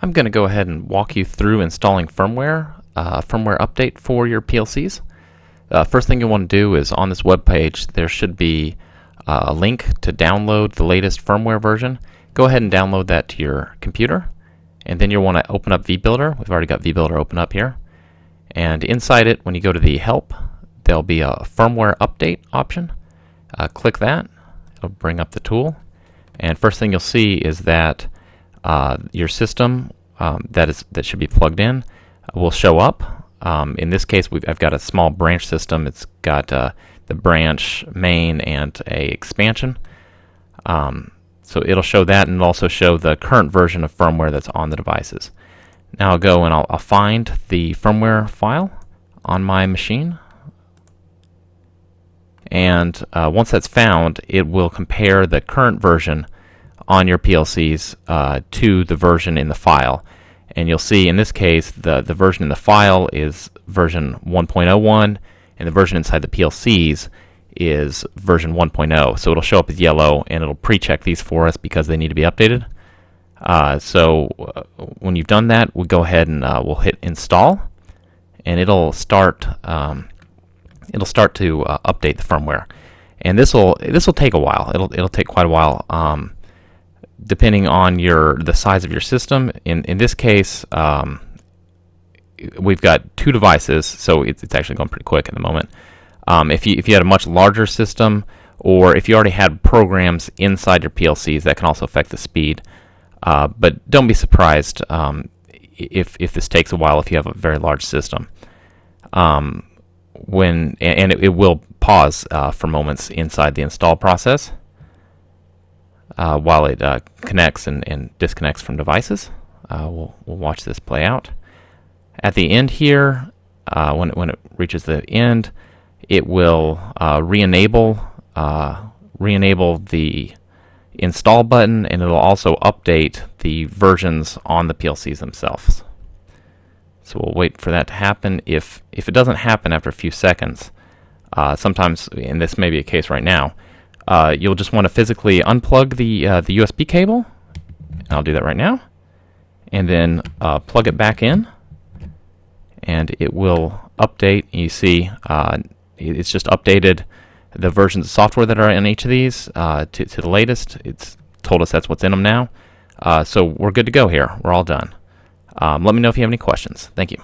I'm going to go ahead and walk you through installing firmware, firmware update for your PLCs. First thing you want to do is on this web page there should be a link to download the latest firmware version. Go ahead and download that to your computer, and then you'll want to open up vBuilder. We've already got vBuilder open up here, and inside it, when you go to the help, there'll be a firmware update option. Click that. It'll bring up the tool, and first thing you'll see is that your system that should be plugged in will show up. In this case, I've got a small branch system. It's got the branch main and a expansion. So it'll show that, and it'll also show the current version of firmware that's on the devices. Now I'll go and I'll find the firmware file on my machine. And once that's found, it will compare the current version on your PLCs to the version in the file. And you'll see in this case the version in the file is version 1.01, and the version inside the PLCs is version 1.0. So it'll show up as yellow, and it'll pre-check these for us because they need to be updated. So when you've done that, we'll go ahead and we'll hit install, and it'll start to update the firmware. And this will take a while. It'll take quite a while, depending on the size of your system. In this case, we've got 2 devices, so it's actually going pretty quick at the moment. If you had a much larger system, or if you already had programs inside your PLCs, that can also affect the speed. But don't be surprised if this takes a while if you have a very large system. It will pause for moments inside the install process while it connects and disconnects from devices. We'll watch this play out. At the end here, when it reaches the end, it will re-enable the install button, and it'll also update the versions on the PLCs themselves. So we'll wait for that to happen. If it doesn't happen after a few seconds, sometimes, and this may be a case right now, you'll just want to physically unplug the USB cable. I'll do that right now, and then plug it back in, and it will update. You see, it's just updated the versions of software that are in each of these to the latest. It's told us that's what's in them now. So we're good to go here. We're all done. Let me know if you have any questions. Thank you.